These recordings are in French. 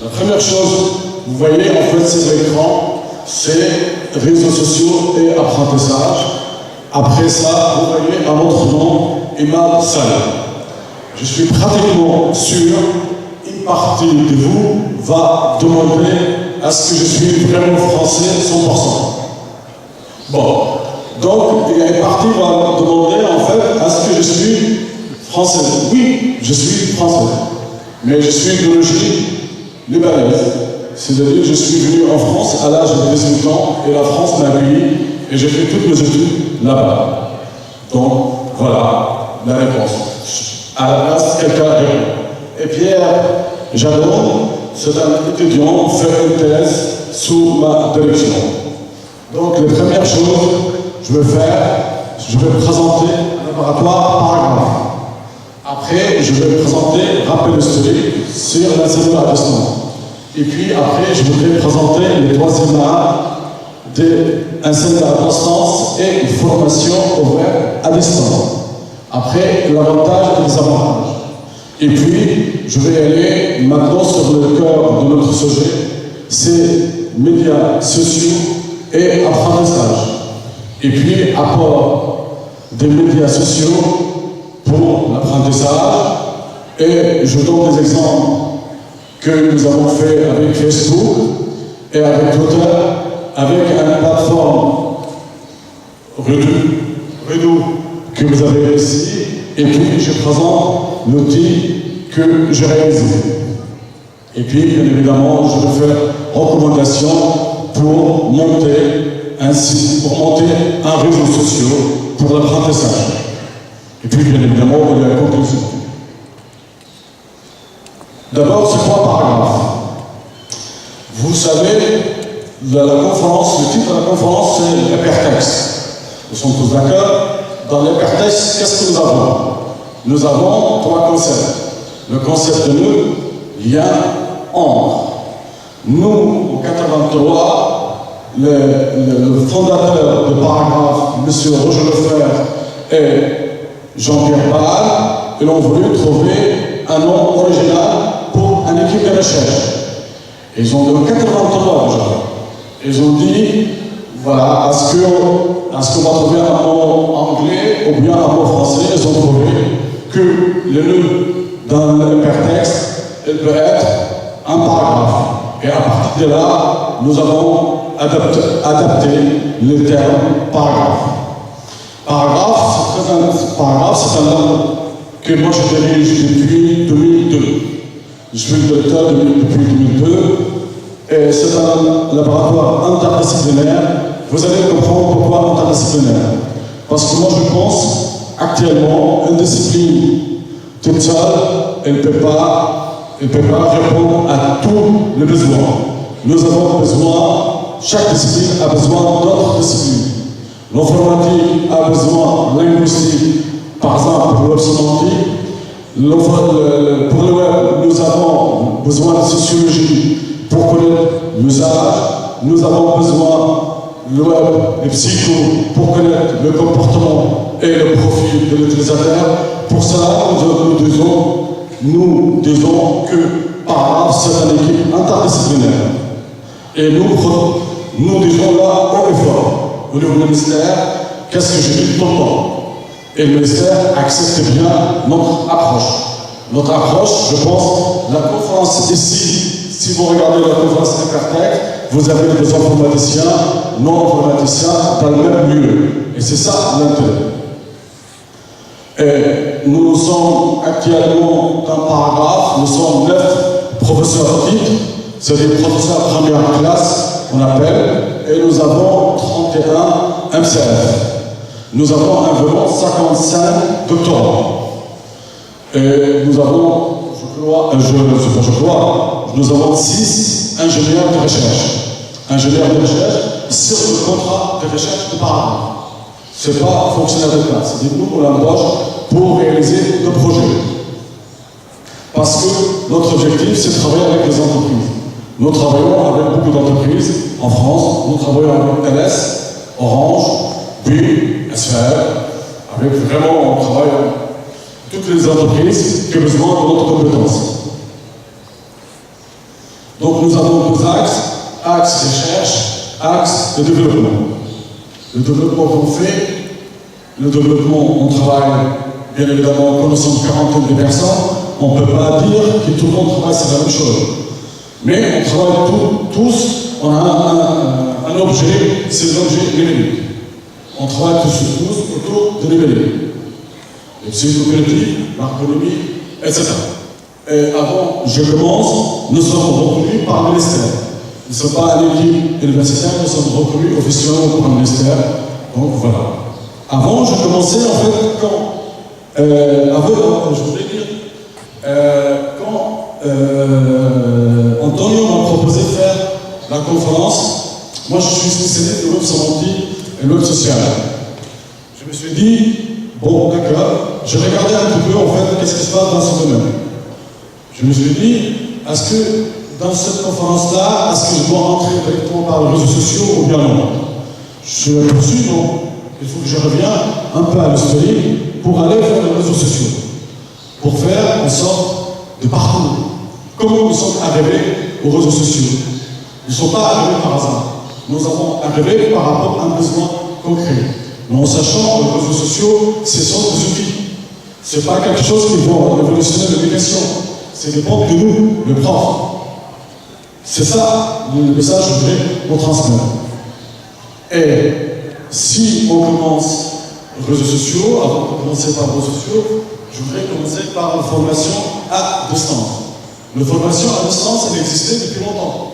La première chose, vous voyez en fait ces écrans, c'est réseaux sociaux et apprentissage. Après ça, vous voyez un autre nom, Imad Salah. Je suis pratiquement sûr, une partie de vous va demander à ce que je suis vraiment français 100%. Bon, donc il y a une partie qui va demander en fait à ce que je suis français. Oui, je suis français, mais je suis d'origine libanaise. C'est-à-dire que je suis venu en France à l'âge de 18 ans et la France m'a accueilli et j'ai fait toutes mes études là-bas. Donc voilà la réponse. À la place, quelqu'un répond. Et Pierre Jalon, c'est un étudiant, fait une thèse sous ma direction. Donc les premières choses que je vais faire, je vais présenter un laboratoire paragraphe. Après, je vais présenter un rappel historique sur l'enseignement à distance. Et puis après, je voudrais présenter les trois éléments d'enseignement à distance et formation ouverte à distance. Après, l'avantage et les avantages. Et puis, je vais aller maintenant sur le cœur de notre sujet, c'est médias sociaux et apprentissage. Et puis, apport des médias sociaux pour l'apprentissage. Et je donne des exemples que nous avons fait avec Facebook et avec Twitter, avec une plateforme Redo que vous avez ici, et puis je présente l'outil que j'ai réalisé. Et puis, bien évidemment, je vais faire recommandation pour monter un site, pour monter un réseau social pour l'apprentissage. Et puis, bien évidemment, il y a la conclusion. D'abord, c'est trois paragraphes. Vous savez, la conférence, le titre de la conférence, c'est l'hypertexte. Nous sommes tous d'accord. Dans l'hypertexte, qu'est-ce que nous avons? Nous avons trois concepts. Le concept de nous, lien, ombre. Nous, en 83, le fondateur de paragraphe, M. Roger Lefebvre et Jean-Pierre Ball, ils ont voulu trouver un nom original pour une équipe de recherche. Ils ont dit en 83 déjà. Ils ont dit, voilà, est-ce qu'on va trouver un mot anglais ou bien un mot français? Ils ont trouvé que le nœud dans l'hypertexte, il peut être un paragraphe. Et à partir de là, nous avons adapté le terme paragraphe. Paragraphe, c'est un nom que moi je dirige depuis 2002. Je suis directeur depuis 2002 et c'est un laboratoire interdisciplinaire. Vous allez comprendre pourquoi interdisciplinaire. Parce que moi je pense actuellement une discipline toute seule, elle ne peut pas répondre à tous les besoins. Nous avons besoin, chaque discipline a besoin d'autres disciplines. L'informatique a besoin de linguistique, par exemple pour le web sémantique. Pour le web, nous avons besoin de sociologie pour connaître l'usage. Nous avons besoin le web et psycho pour connaître le comportement et le profil de l'utilisateur. Pour cela, nous disons que paragraphe, c'est une équipe interdisciplinaire. Et nous disons là haut et fort, au niveau du ministère, qu'est-ce que je dis tout le temps? Et le ministère accepte bien notre approche. Notre approche, je pense, la conférence ici, si vous regardez la conférence Hypertexte, vous avez des informaticiens, non-informaticiens dans le même lieu. Et c'est ça l'intérêt. Et nous sommes actuellement dans un paragraphe, nous sommes 9 professeurs titres, c'est des professeurs première classe, on appelle, et nous avons 31 MCF. Nous avons environ 55 doctorants. Et nous avons, nous avons 6 ingénieurs de recherche. Ingénieurs de recherche sur le contrat de recherche de paragraphe. Ce n'est pas fonctionnaire de classe, c'est nous qu'on l'embauche pour réaliser nos projets. Parce que notre objectif, c'est de travailler avec les entreprises. Nous travaillons avec beaucoup d'entreprises en France. Nous travaillons avec LS, Orange, Bull, SFR. Avec vraiment, on travaille avec toutes les entreprises qui ont besoin de notre compétence. Donc nous avons deux axes, axe recherche, axe de développement. Le développement qu'on fait, le développement, on travaille, bien évidemment, quand nous sommes une quarantaine de personnes, on ne peut pas dire que tout le monde travaille sur la même chose. Mais on travaille tous, on a un objet, c'est l'objet numérique. On travaille tous autour de numérique. Les psychothérapie, l'arconomie, etc. Et avant, je commence, nous sommes reconnus par le ministère. Nous ne sommes pas à l'équipe universitaire, nous sommes reconnus officiellement par le ministère. Donc voilà. Avant, je commençais en fait quand, je voulais dire, quand Antonio m'a proposé de faire la conférence, moi je suis spécialiste de web sémantique et web social. Je me suis dit, bon d'accord, j'ai regardé un petit peu en fait qu'est-ce qui se passe dans ce domaine. Je me suis dit, est-ce que dans cette conférence-là, est-ce que je dois rentrer directement par les réseaux sociaux ou bien non? Je suis aperçu, non. Il faut que je revienne un peu à l'historique pour aller vers les réseaux sociaux, pour faire en sorte de parcours. Comment nous sommes arrivés aux réseaux sociaux? Nous ne sommes pas arrivés par hasard. Nous avons arrivé par rapport à un besoin concret. Mais en sachant que les réseaux sociaux, ce sont des outils. Ce n'est pas quelque chose qui va révolutionner l'éducation. C'est dépend de nous, le prof. C'est ça le message que je voulais vous transmettre. Et si on commence les réseaux sociaux, avant de commencer par les réseaux sociaux, je voudrais commencer par la formation à distance. La formation à distance, elle existait depuis longtemps.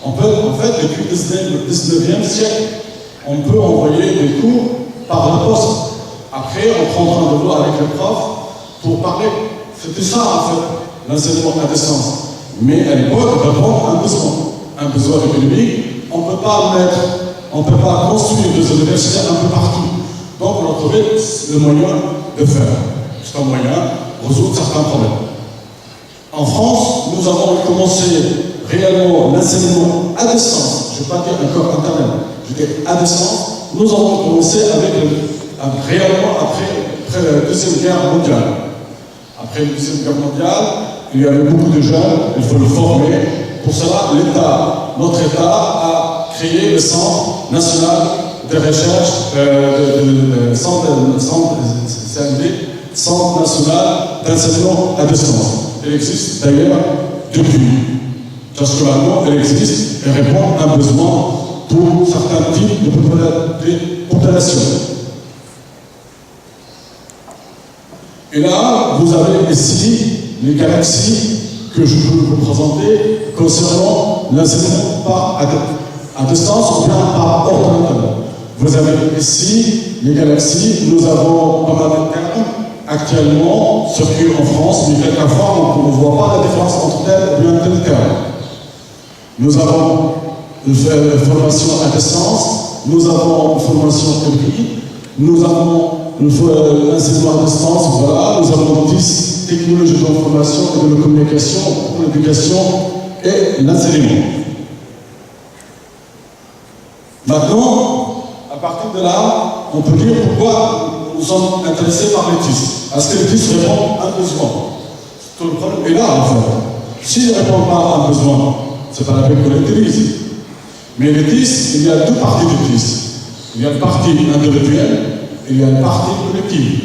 On peut, en fait, depuis le 19e siècle, on peut envoyer des cours par la poste. Après, on prend rendez-vous avec le prof pour parler. C'était ça, en fait, l'enseignement à distance. Mais à l'époque, on répond à un besoin économique. On ne peut pas construire des universités un peu partout. Donc, on a trouvé le moyen de faire. C'est un moyen de résoudre certains problèmes. En France, nous avons commencé réellement l'enseignement à distance. Je ne vais pas dire encore Internet, je dis à distance. Nous avons commencé réellement après la Deuxième Guerre mondiale. Après la Deuxième Guerre mondiale, il y avait beaucoup de jeunes, il faut le former. Pour cela, notre État a créé le Centre national de recherche, Centre national d'enseignement à distance. Elle existe d'ailleurs depuis. Parce que maintenant, elle existe et répond à un besoin pour certains types de populations. Et là, vous avez ici les galaxies que je peux vous présenter concernant l'enseignement à distance ou bien par ordinateur. Vous avez ici les galaxies, nous avons pas mal de termes actuellement, circulent en France, mais quelquefois on ne voit pas la différence entre tel et bien tel terme. Nous avons une formation à distance, nous avons une formation hybride, nous avons l'enseignement à distance, voilà, nous avons 10 technologies d'information et de communication pour l'éducation et l'enseignement. Maintenant, à partir de là, on peut dire pourquoi nous sommes intéressés par les TIS. Est-ce que les TIS répondent à un besoin? Tout le problème est là, en fait. S'ils ne répondent pas à un besoin, c'est pas la peine qu'on les utilise. Mais les TIS, il y a deux parties des TIS. Il y a une partie individuelle et il y a une partie collective.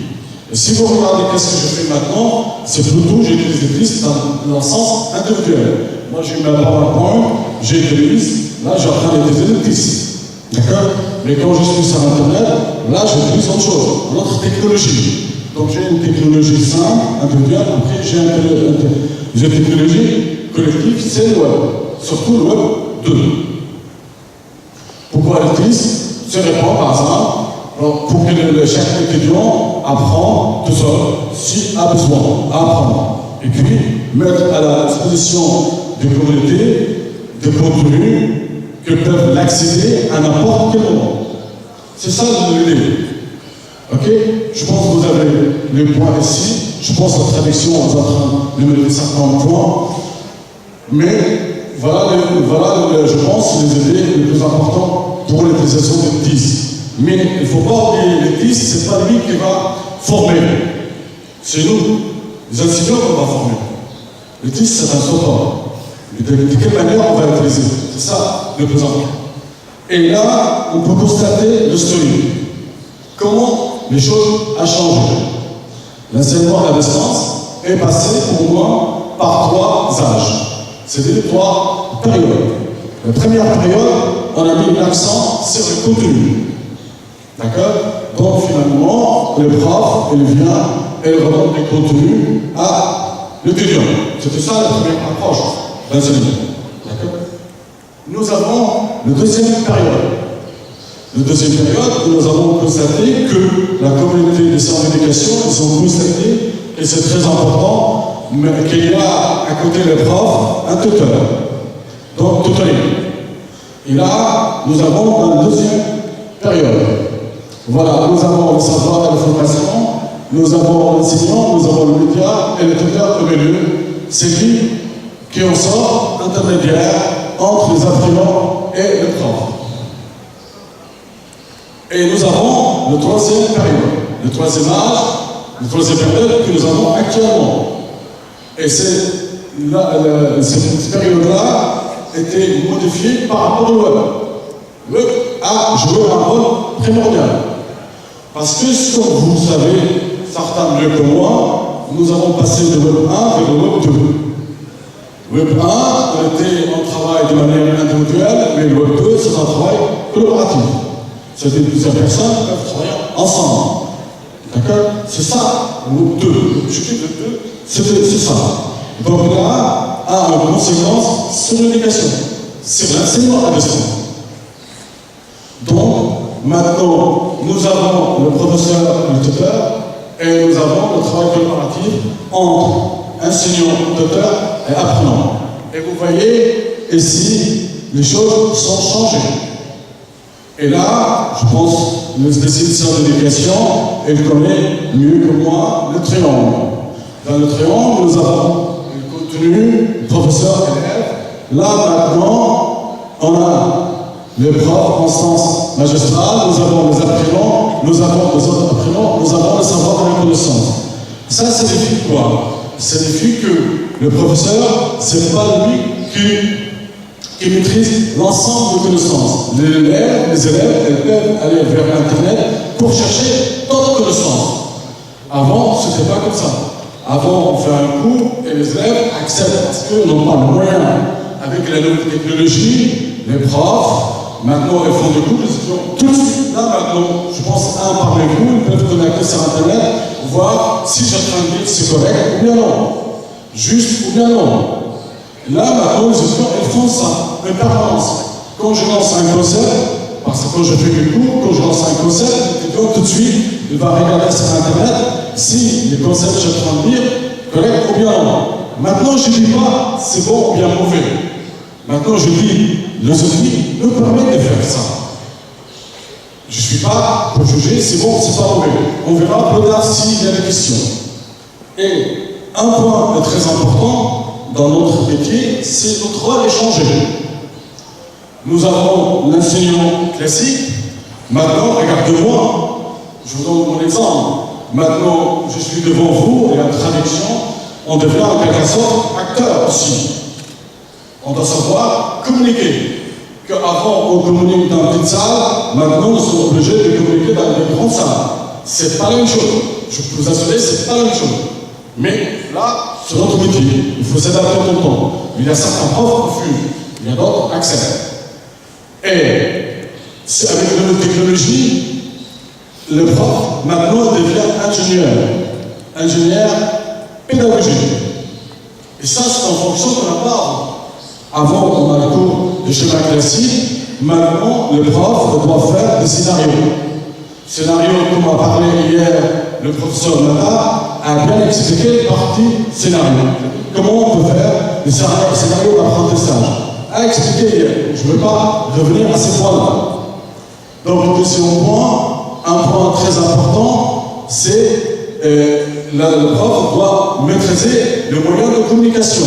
Et si vous regardez qu'est-ce que je fais maintenant, c'est plutôt j'utilise les TIS dans le sens individuel. Moi, j'ai mis un PowerPoint, j'utilise, là, j'ai en train d'utiliser les TIS. D'accord? Mais quand je suis sur Internet, là, j'utilise autre chose, une autre technologie. Donc, j'ai une technologie simple, individuelle, après, j'ai une technologie collective, c'est le web. Surtout le web 2. Pourquoi le TIS? Se répond par exemple, pour que chaque étudiant apprend tout seul, s'il a besoin d'apprendre. Et puis, mettre à la disposition des communautés des contenus que peuvent l'accéder à n'importe quel moment. C'est ça l'idée. Ok? Je pense que vous avez les points ici. Je pense que la traduction est en train de mettre certains points. Mais voilà, je pense, les idées les plus importantes pour l'utilisation des TIS. Mais il ne faut pas oublier, les TIS, ce n'est pas lui qui va former. C'est nous, les enseignants, qu'on va former. Les TIS, c'est un support. De quelle manière on va l'utiliser? C'est ça le plus important. Et là, on peut constater le story. Comment les choses ont changé. L'enseignement à distance est passé pour moi par 3 âges. C'est-à-dire 3 périodes. La première période, on a mis l'accent sur le contenu. D'accord? Donc finalement, le prof, il vient et il redonne du contenu à l'étudiant. C'était ça la première approche d'enseignement. D'accord? Nous avons la deuxième période. La deuxième période, nous avons constaté que la communauté des centres d'éducation, ils ont constaté que c'est très important, mais qu'il y a à côté des profs un tuteur. Donc, tutoring. Et là, nous avons dans la deuxième période. Voilà, nous avons le savoir et la formation, nous avons l'enseignant, nous avons le média et le tuteur au milieu. C'est lui qui en sort intermédiaire entre les apprenants et le prof. Et nous avons le troisième période, le troisième âge, la troisième période que nous avons actuellement. Et cette période-là était modifiée par rapport au web. Le web a joué un rôle primordial. Parce que, comme vous le savez, certains mieux que moi, nous avons passé de web 1 vers le web 2. Web 1, on travaille de manière individuelle, mais le web 2, c'est un travail collaboratif. C'est-à-dire que plusieurs personnes peuvent travailler ensemble. D'accord? C'est ça, le web 2. L'objectif web 2, c'est ça. Donc là, a une conséquence sur l'éducation, sur l'enseignement à distance. Donc, maintenant, nous avons le professeur et le tuteur, et nous avons le travail collaboratif entre enseignant, tuteur et apprenant. Et vous voyez, ici, les choses sont changées. Et là, je pense, le spécialiste de l'éducation, il connaît mieux que moi le triangle. Dans le triangle, nous avons le contenu, professeur, élève. Là, maintenant, on a les profs en sens magistral, nous avons les apprenants, nous avons les autres apprenants, nous avons le savoir et la connaissance. Ça signifie quoi? Ça signifie que le professeur, c'est pas lui qui maîtrise l'ensemble des connaissances. Les élèves, elles peuvent aller vers Internet pour chercher d'autres connaissances. Avant, ce n'était pas comme ça. Avant, on fait un cours et les élèves acceptent parce qu'ils n'ont pas le moyen. Avec la nouvelle technologie, les profs, maintenant, ils font des cours, les étudiants, tout de suite, là, maintenant, je pense, par les cours, ils peuvent connecter sur Internet, voir si j'ai en train de dire c'est correct ou bien non. Juste ou bien non. Là, maintenant, les étudiants, ils font ça, en permanence. Quand je lance un concept, parce que quand je fais des cours, quand je lance un concept, l'étudiant, tout de suite, il va regarder sur Internet si les concepts que je suis en train de dire, correct ou bien non. Maintenant, je ne dis pas c'est bon ou bien mauvais. Maintenant, je dis, les outils nous permettent de faire ça. Je ne suis pas pour juger, c'est bon, c'est pas mauvais. On verra plus tard s'il y a des questions. Et un point très important dans notre métier, c'est notre rôle est changé. Nous avons l'enseignant classique. Maintenant, regardez-moi, je vous donne mon exemple. Maintenant, je suis devant vous et la traduction, on devient en quelque sorte acteur aussi. On doit savoir communiquer. Qu'avant, on communique dans une petite salle, maintenant, nous sommes obligés de communiquer dans des grandes salles. C'est pas la même chose. Je peux vous assurer, c'est pas la même chose. Mais là, c'est notre métier. Il faut s'adapter tout le temps. Il y a certains profs qui refusent. Il y a d'autres qui acceptent. Et avec la nouvelle technologie, le prof, maintenant, devient ingénieur pédagogique. Et ça, c'est en fonction de la part. Avant, on a le cours de schéma classique. Maintenant, le prof doit faire des scénarios. Scénario, comme a parlé hier le professeur Nata, a bien expliqué la partie scénario. Comment on peut faire des scénarios d'apprentissage. A expliqué hier. Je ne veux pas revenir à ces points-là. Donc, deuxième point, un point très important, c'est le prof doit maîtriser le moyen de communication.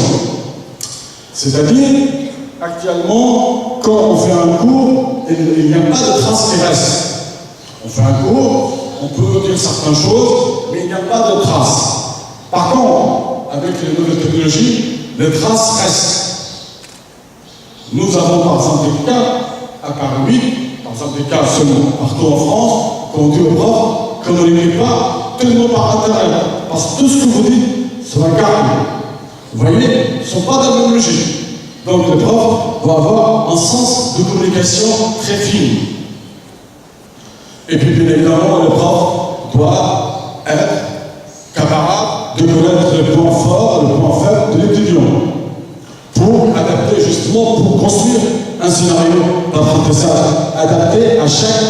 C'est-à-dire, actuellement, quand on fait un cours, il n'y a pas de traces qui restent. On fait un cours, on peut dire certaines choses, mais il n'y a pas de traces. Par contre, avec les nouvelles technologies, les traces restent. Nous avons par exemple des cas à Paris, par exemple des cas seulement partout en France, qu'on dit aux profs qu'on ne l'écrit pas tellement par Internet. Parce que tout ce que vous dites, c'est un calme. Vous voyez, ils ne sont pas dans la même logique. Donc le prof doit avoir un sens de communication très fin. Et puis bien évidemment, le prof doit être capable de connaître les points forts et les points faibles de l'étudiant pour adapter justement, pour construire un scénario d'apprentissage adapté à chaque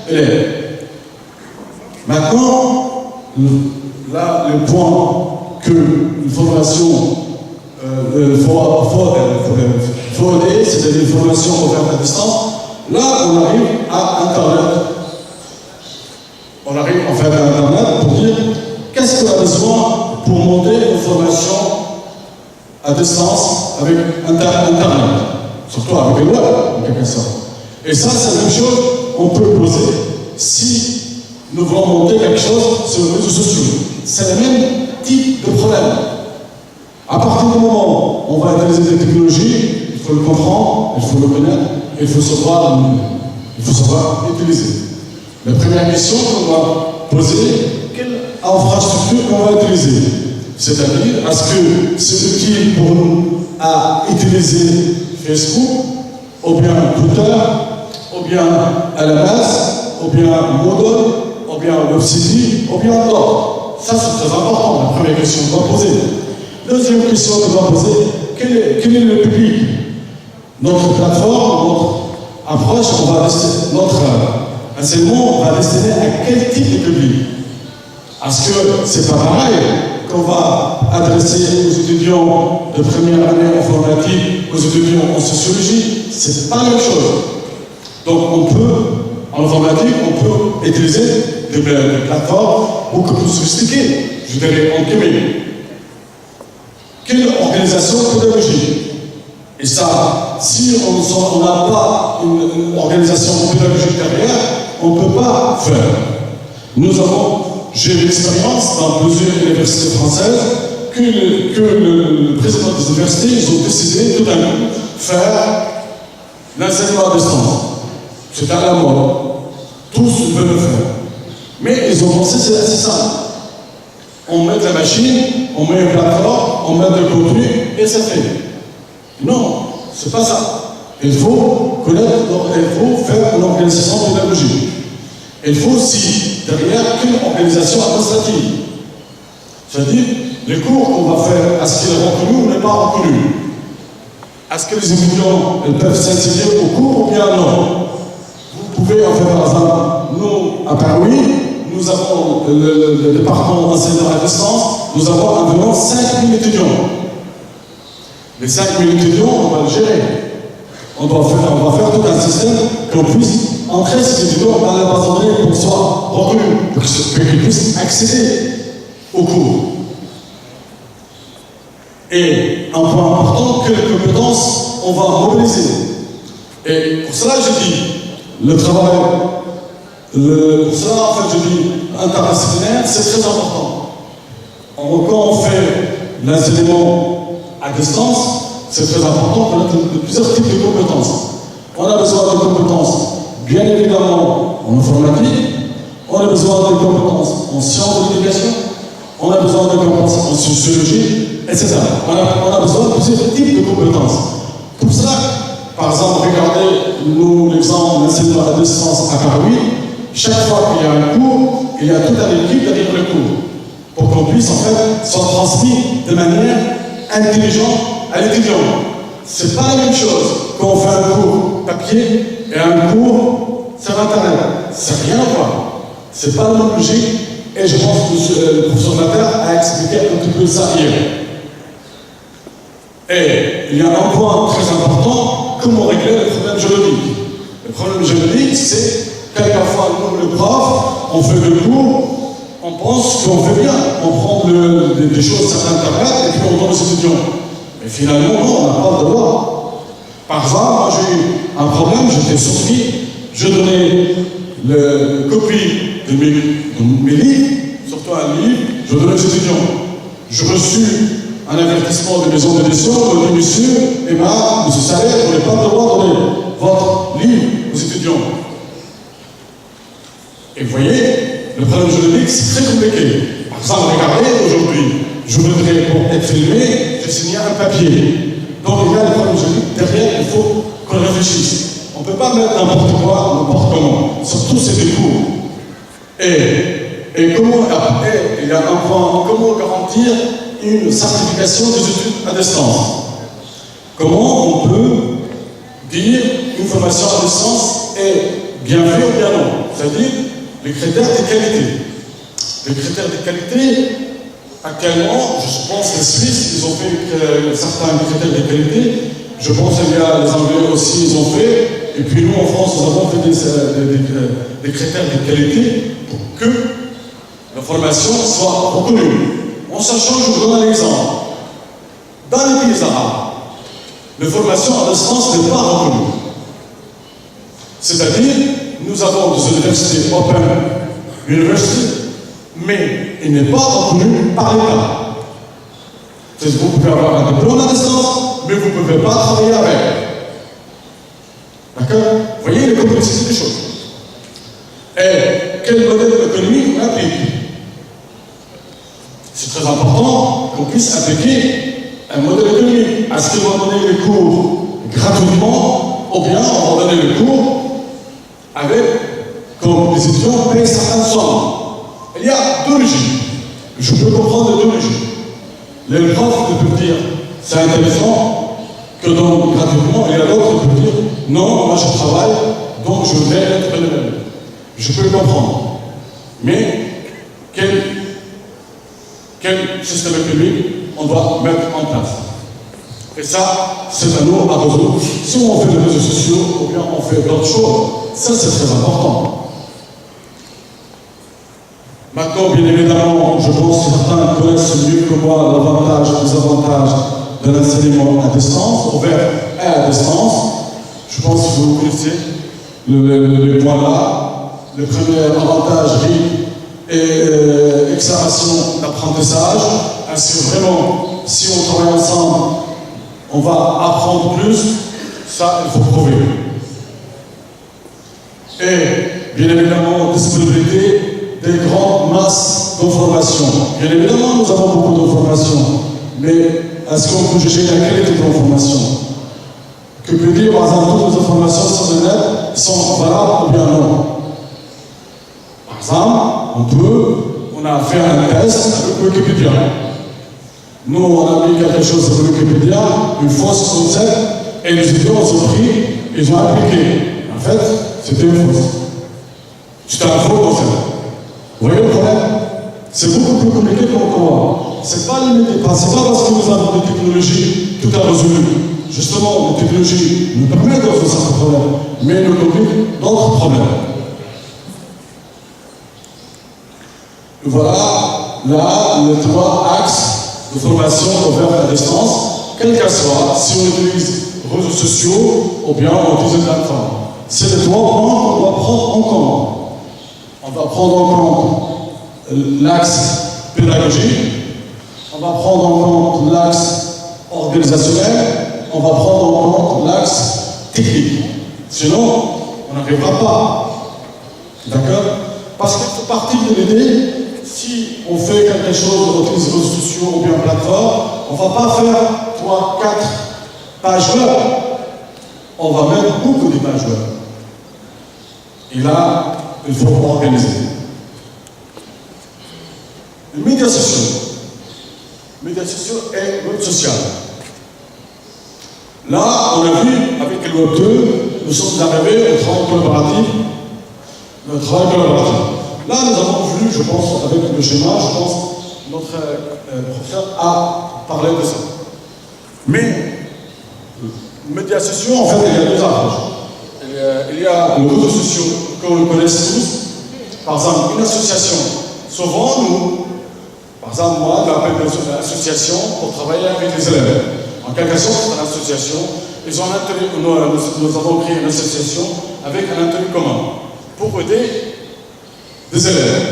élève. Maintenant, là, le point que une formation faut aider, c'est des formations offertes à distance. Là, on arrive à Internet. On arrive en fait à Internet pour dire qu'est-ce qu'on a besoin pour monter une formation à distance avec Internet, surtout avec le web, en quelque sorte. Et ça, c'est la même chose qu'on peut poser si nous voulons monter quelque chose sur les réseaux sociaux. C'est le même type de problème. À partir du moment où on va utiliser des technologies, il faut le comprendre, il faut le connaître, il faut savoir utiliser. La première question qu'on va poser, quelle infrastructure qu'on va utiliser? C'est-à-dire, est-ce que c'est utile pour nous à utiliser Facebook, ou bien Twitter, ou bien LMS, ou bien Moodle, ou bien WebCity, ou bien d'autres? Ça, c'est très important, la première question qu'on va poser. Deuxième question qu'on va poser, quel est le public? Notre plateforme, notre approche, notre enseignement va destiner à quel type de public? Est-ce que c'est pas pareil qu'on va adresser aux étudiants de première année informatique, aux étudiants en sociologie? C'est pas la même chose. Donc on peut, en informatique, on peut utiliser des plateformes beaucoup plus sophistiquées, je dirais en chimie. Quelle organisation pédagogique? Et ça, si on n'a pas une organisation pédagogique derrière, on ne peut pas faire. J'ai eu l'expérience dans plusieurs universités françaises que le président des universités, ils ont décidé tout d'un coup faire l'enseignement à distance. C'est à la mode. Tous veulent le faire. Mais ils ont pensé c'est assez simple. On met la machine, on met une plateforme, on met le contenu et c'est fait. Non, c'est pas ça. Il faut connaître, il faut faire une organisation pédagogique. Il faut aussi, derrière, une organisation administrative. C'est-à-dire, les cours qu'on va faire, est-ce qu'il est reconnu ou n'est pas reconnu? Est-ce que les étudiants peuvent s'inscrire au cours ou bien non? Vous pouvez, en fait, par exemple, nous, à Paris, nous avons le département d'enseignement à distance, nous avons environ 5000 étudiants. Les 5000 étudiants, on va le gérer. On va faire tout un système qu'on puisse entrer ces étudiants dans la base de données pour qu'ils soient reconnus, pour qu'ils puissent accéder au cours. Et un point important, quelles compétences on va mobiliser. Et pour cela, je dis, le travail, pour cela, en fait, je dis, interdisciplinaire, c'est très important. Quand on fait l'enseignement à distance, c'est très important qu'on ait plusieurs types de compétences. On a besoin de compétences, bien évidemment, en informatique, on a besoin de compétences en sciences de l'éducation, on a besoin de compétences en sociologie, etc. On a besoin de plusieurs types de compétences. Pour cela, par exemple, regardez l'exemple d'enseignement à distance à Paris. Chaque fois qu'il y a un cours, il y a toute une équipe derrière le cours, pour qu'on puisse en fait soit transmis de manière intelligente à l'étudiant. C'est pas la même chose quand on fait un cours papier et un cours sur Internet. C'est rien à voir. C'est pas la même logique. Et je pense que le professeur Mater a expliqué un petit peu ça hier. Et il y a un point très important, comment régler le problème juridique. Le problème juridique, c'est quelquefois, nous, le prof, on fait le cours, on pense qu'on fait bien, on prend des choses sur Internet et puis on donne aux étudiants. Mais finalement, non, on n'a pas le droit. Par exemple, moi j'ai eu un problème, j'étais surpris, je donnais la copie de mes livres, surtout un livre, je donnais aux étudiants. J'ai reçu un avertissement de maison d'édition, on dit monsieur Saleh, vous n'avez pas le droit voyez, le problème juridique, c'est très compliqué. Par exemple, regardez, aujourd'hui, je voudrais, pour être filmé, je signe un papier. Donc, il y a le problème juridique. Derrière, il faut qu'on réfléchisse. On ne peut pas mettre n'importe quoi, n'importe comment. Surtout, c'est des cours. Et comment, après, il y a un point, comment garantir une certification des études à distance? Comment on peut dire une formation à distance est bien vue ou bien non? C'est-à-dire les critères de qualité. Les critères de qualité, actuellement, je pense que les Suisses, ils ont fait certains critères de qualité. Je pense qu'il y a les Anglais aussi, ils ont fait. Et puis nous, en France, nous avons fait des critères de qualité pour que la formation soit reconnue. En sachant, je vous donne un exemple. Dans les pays arabes, la formation à distance n'est pas reconnue. C'est-à-dire, nous avons des universités open university, mais il n'est pas reconnu par l'État. Vous pouvez avoir un diplôme à distance, mais vous ne pouvez pas travailler avec. D'accord? Vous voyez les complexités des choses. Et quel modèle économique on applique? C'est très important qu'on puisse appliquer un modèle économique. Est-ce qu'on va donner les cours gratuitement ou bien on va donner les cours avec, comme les étudiants payent certaines sommes? Il y a deux régimes. Je peux comprendre les deux régimes. Les profs peuvent dire c'est intéressant que donne gratuitement, et il y a d'autres qui peuvent dire non, moi je travaille, donc je vais être bénévole. Je peux le comprendre. Mais quel système économique on doit mettre en place? Et ça, c'est à nous à résoudre. Si on fait les réseaux sociaux ou bien on fait d'autres choses, ça c'est très important. Maintenant, bien évidemment, je pense que certains connaissent mieux que moi l'avantage et les avantages de l'enseignement à distance, ouvert et à distance. Je pense que vous connaissez les points là. Le premier avantage, et exclamation d'apprentissage. Ainsi, vraiment, si on travaille ensemble, on va apprendre plus. Ça, il faut prouver. Et, bien évidemment, disponibilité des grandes masses d'informations. Bien évidemment, nous avons beaucoup d'informations, mais est-ce qu'on peut juger la qualité de l'information? Que peut dire, par exemple, toutes les informations sur le net sont valables ou bien non? Par exemple, on a fait un test avec Wikipédia. Nous, on a mis quelque chose sur Wikipédia, une fausse concept, et les étudiants ont pris, ils ont appliqué. En fait, c'était une fausse. C'était un faux concept. Vous voyez le problème? C'est beaucoup plus compliqué qu'on croit. C'est pas limité, c'est pas parce que nous avons des technologies tout est résolu. Justement, les technologies nous permettent de résoudre certains problèmes, mais nous compliquent d'autres problèmes. Voilà, là, les trois axes de formation ouverts à distance, quel qu'elle soit, si on utilise les réseaux sociaux ou bien on utilise une plateforme. C'est les trois points qu'on doit prendre en compte. On va prendre en compte l'axe pédagogique, on va prendre en compte l'axe organisationnel, on va prendre en compte l'axe technique. Sinon, on n'arrivera pas. D'accord? Parce qu'il faut partir de l'idée, si on fait quelque chose, on utilise les réseaux sociaux ou bien plateforme, on ne va pas faire 3, 4 pages web. On va mettre beaucoup de pages web. Et là, il faut organiser. Les médias sociaux. Les médias sociaux et web social. Là, on a vu, avec le Web 2, nous sommes arrivés au travail collaboratif. Le travail collaboratif. Là, nous avons vu, je pense, avec le schéma, je pense, notre professeur a parlé de ça. Mais, les médias sociaux, en fait, il y a deux approches. Il y a les réseaux sociaux que vous connaissez tous. Par exemple, une association. Souvent, nous, par exemple, moi, j'appelle une association pour travailler avec les élèves. En quelque sorte, c'est une association. Nous avons créé une association avec un intérêt commun pour aider des élèves.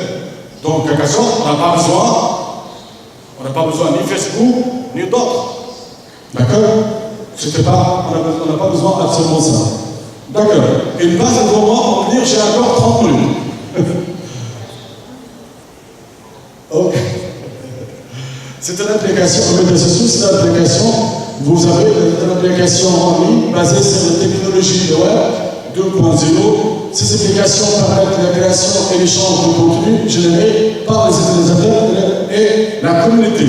Donc, en quelque sorte, on n'a pas besoin ni Facebook, ni d'autres. D'accord? On n'a pas besoin absolument ça. D'accord. Il passe devant moi pour me dire j'ai encore 30 minutes. C'est l'application, les médias sociaux, c'est l'application, vous avez l'application en ligne basée sur la technologie de web 2.0. Ces applications permettent la création et l'échange de contenu généré par les utilisateurs et la communauté.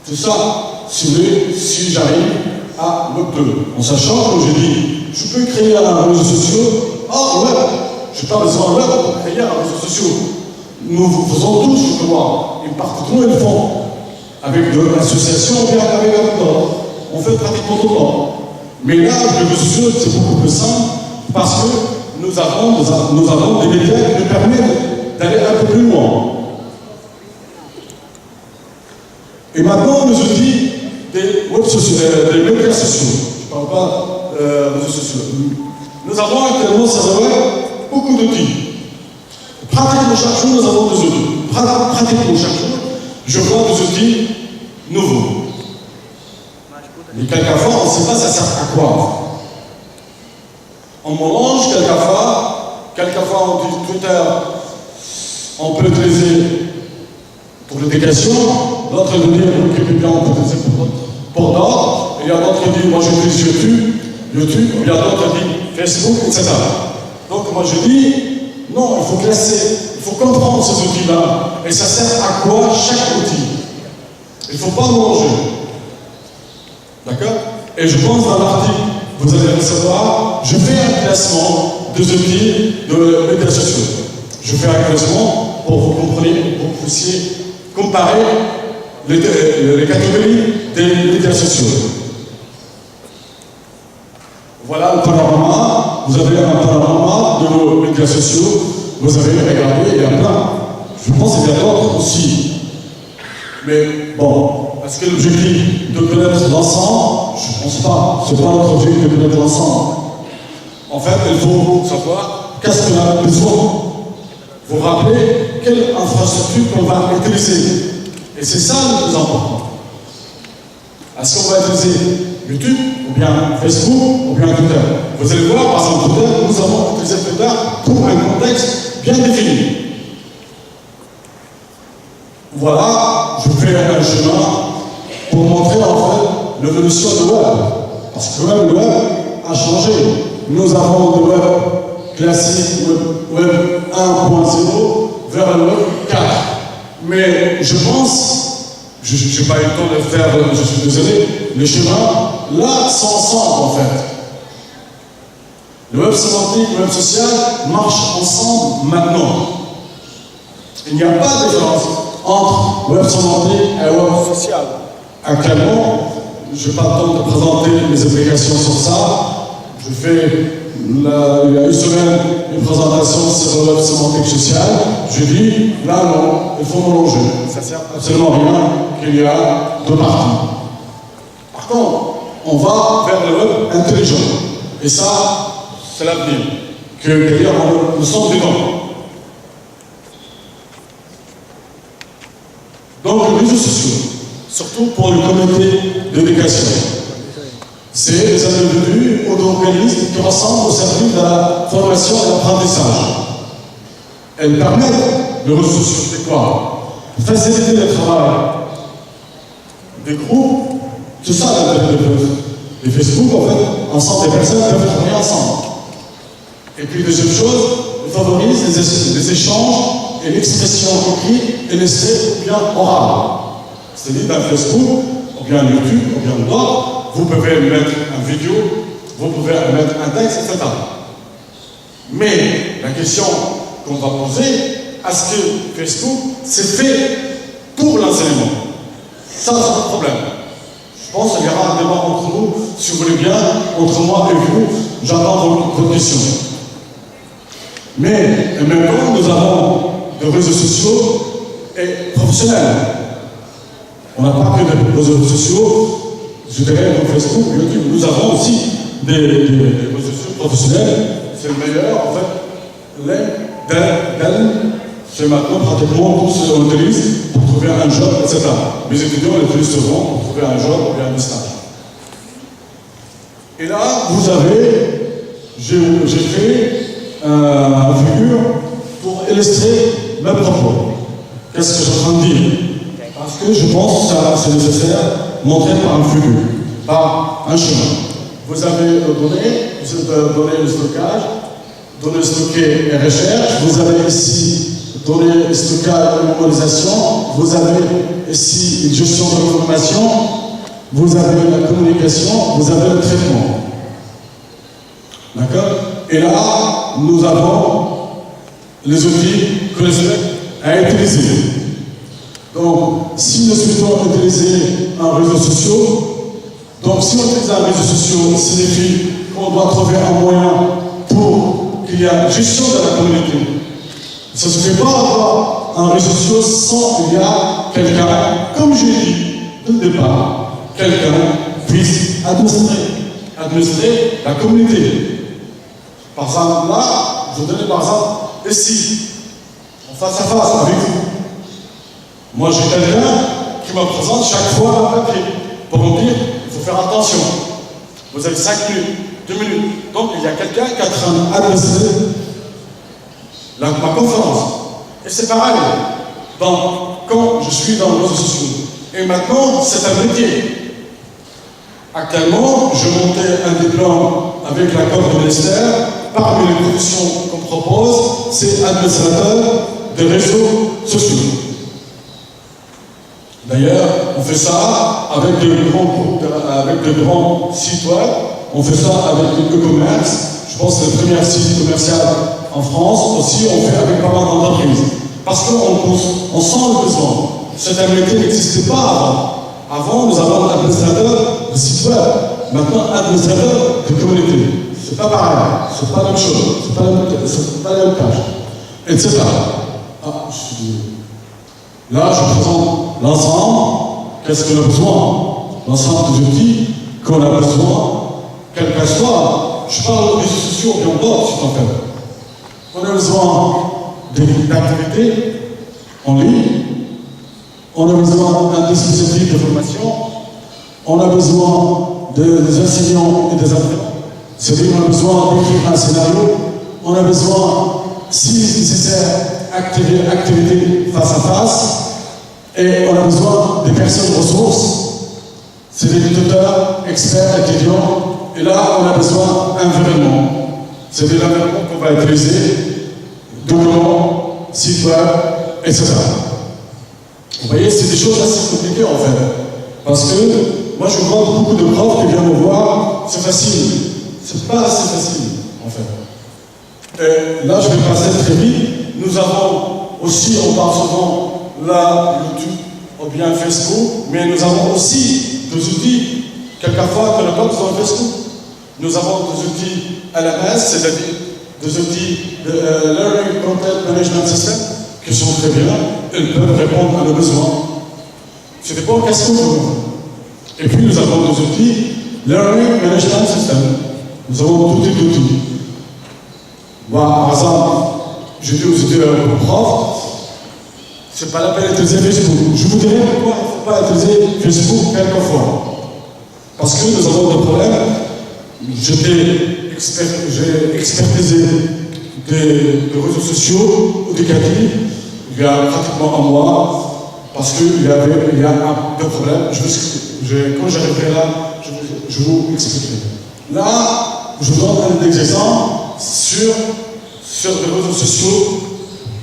Tout ça, si j'arrive à Web 2, en sachant que j'ai dit, je peux créer un réseau social en web. Je n'ai pas besoin de web pour créer un réseau social. Nous faisons tous, je crois, et partout ils font, avec de l'association ou bien avec un autre. On fait pratiquement tout le temps. Mais là, le réseau social, c'est beaucoup plus simple parce que nous avons des médias qui nous permettent d'aller un peu plus loin. Et maintenant, les outils des web sociaux, des médias sociaux. Je ne parle pas réseaux sociaux. Nous avons actuellement sur le web beaucoup d'outils. Pratiquement chaque jour, nous avons des outils. Pratiquement chaque jour, je vois des outils nouveaux. Mais quelquefois, on ne sait pas ça sert à quoi. On mélange quelquefois on dit Twitter, on peut utiliser pour l'éducation, d'autres nous disent Wikipédia, on peut utiliser pour d'autres, il y a d'autres qui disent moi j'utilise YouTube, il y a d'autres qui disent Facebook, etc. Donc moi je dis non, il faut classer, il faut comprendre ces outils-là, et ça sert à quoi chaque outil. Il ne faut pas mélanger. D'accord? Et je pense dans l'article, vous allez recevoir, je fais un classement des outils de médias sociaux. Je fais un classement pour que vous compreniez, pour que vous puissiez comparer les catégories des médias sociaux. Voilà le panorama. Vous avez un panorama de nos médias sociaux. Vous avez regardé, il y a plein. Je pense qu'il y a d'autres aussi. Mais bon, est-ce que l'objectif de connaître l'ensemble? Je ne pense pas. Ce n'est pas notre objectif de connaître l'ensemble. En fait, il faut savoir qu'est-ce qu'on a besoin. Vous rappelez quelle infrastructure qu'on va utiliser. Et c'est ça le plus important. Est-ce qu'on va utiliser YouTube, ou bien Facebook, ou bien Twitter? Vous allez voir, par exemple, Twitter, nous avons utilisé Twitter pour un contexte bien défini. Voilà, je fais un chemin pour montrer en fait l'évolution du web. Parce que le web a changé. Nous avons le web classique, web 1.0 vers le web 4. Mais je pense, je n'ai pas eu le temps de le faire, je suis désolé, les chemins là sont ensemble en fait. Le web sémantique, le web social marchent ensemble maintenant. Il n'y a pas de différence entre web sémantique et web social. Actuellement, je n'ai pas le temps de présenter les applications sur ça. Je fais, il y a une semaine, une présentation sur le web sémantique social. Je dis, là non, il faut mélanger. Ça ne sert absolument à rien qu'il y a deux parties. Par contre, on va vers le web intelligent. Et ça, c'est l'avenir. Que nous sommes dedans. Donc, les réseaux sociaux, surtout pour les communautés d'éducation, c'est des individus ou d'organismes qui ressemblent au service de la formation et l'apprentissage. Elles permettent, les réseaux sociaux, c'est quoi? Faciliter le travail des groupes, c'est ça l'intérêt de Facebook, en fait, ensemble, des personnes peuvent travailler ensemble. Et puis, deuxième chose, ils favorisent les échanges et l'expression écrite et l'essai ou bien oral. C'est-à-dire dans Facebook, ou bien YouTube, ou bien d'autres, vous pouvez mettre une vidéo, vous pouvez mettre un texte, etc. Mais la question qu'on va poser, est-ce que Facebook c'est fait pour l'enseignement? Ça, c'est un problème. Je pense qu'il y aura un débat entre nous, si vous voulez bien, entre moi et vous, j'attends vos questions. Mais en même temps, nous avons des réseaux sociaux et professionnels. On n'a pas que des réseaux sociaux, je dirais, dans Facebook, YouTube. Nous avons aussi des réseaux sociaux professionnels. C'est le meilleur, en fait. C'est maintenant pratiquement tout ce qu'on utilise pour trouver un job, etc. Mes étudiants l'utilisent souvent pour trouver un job ou bien un stage. Et là, vous avez, j'ai fait une figure pour illustrer mes propos. Qu'est-ce que je suis en train de dire? Parce que je pense que c'est nécessaire montrer par un figure, par un chemin. Vous avez donné le stockage, données stockées et recherche. Vous avez ici données stockage et mémorisation. Vous avez ici une gestion de l'information. Vous avez la communication. Vous avez le traitement. D'accord? Et là, nous avons les outils que les élèves à utiliser. Donc, si nous souhaitons utiliser un réseau social, donc si on utilise un réseau social, signifie qu'on doit trouver un moyen pour qu'il y ait une gestion de la communauté. Ça ne se fait pas avoir un réseau social sans qu'il y a quelqu'un, comme j'ai dit dès le départ, quelqu'un puisse administrer la communauté. Par exemple, là, je vous donne par exemple ici, en face à face avec vous. Moi, j'ai quelqu'un qui me présente chaque fois un papier pour me dire il faut faire attention. Vous avez 5 minutes, 2 minutes. Donc, il y a quelqu'un qui est en train d'administrer ma conférence. Et c'est pareil. Donc, quand je suis dans les réseaux sociaux, et maintenant, c'est un métier. Actuellement, je montais un diplôme avec l'accord du ministère. Parmi les professions qu'on propose, c'est administrateur de réseaux sociaux. D'ailleurs, on fait ça avec de grands groupes, avec de grands sites web. On fait ça avec le e-commerce. Je pense que c'est le premier site commercial en France. Aussi, on fait avec pas mal d'entreprises. Parce qu'on sent le besoin. Cet métier n'existait pas avant. Avant, nous avons un administrateur de site web. Maintenant, administrateur de communauté. C'est pas pareil. C'est pas la même chose. C'est pas la même tâche. Etc. Ah, là, je présente l'ensemble. Qu'est-ce qu'on a besoin? L'ensemble des outils qu'on a besoin, quel que soit. Je parle des réseaux sociaux, bien d'autres, si t'en fais. On a besoin d'activités en ligne. On a besoin d'un dispositif de formation. On a besoin des enseignants et des apprenants. C'est-à-dire qu'on a besoin d'écrire un scénario. On a besoin, si nécessaire, activités face à face. Et on a besoin des personnes ressources. C'est des tuteurs, experts, étudiants. Et là, on a besoin d'environnement. C'est de l'environnement qu'on va utiliser, documents, sites web, etc. Vous voyez, c'est des choses assez compliquées en fait. Parce que moi, je vois beaucoup de profs qui viennent me voir, c'est facile. C'est pas assez facile, en fait. Et là, je vais passer très vite. Nous avons aussi, on parle souvent là, YouTube ou bien Facebook, mais nous avons aussi des outils, quelquefois, qu'on n'a pas besoin de Facebook. Nous avons des outils LMS, c'est-à-dire des outils de Learning Content Management System, qui sont très bien, ils peuvent répondre à nos besoins. Ce n'est pas une question de nous. Et puis nous avons des outils Learning Management System. Nous avons tout type d'outils. Moi, par exemple, je dis aux étudiants profs, c'est pas la peine d'utiliser Facebook. Je vous dirai pourquoi il ne faut pas utiliser Facebook quelquefois. Parce que nous avons des problèmes. J'ai expertisé des réseaux sociaux éducatifs il y a pratiquement un mois, parce qu'il y a un problème. Quand j'arriverai là, je vous expliquerai. Là, je vous donne un exemple sur les réseaux sociaux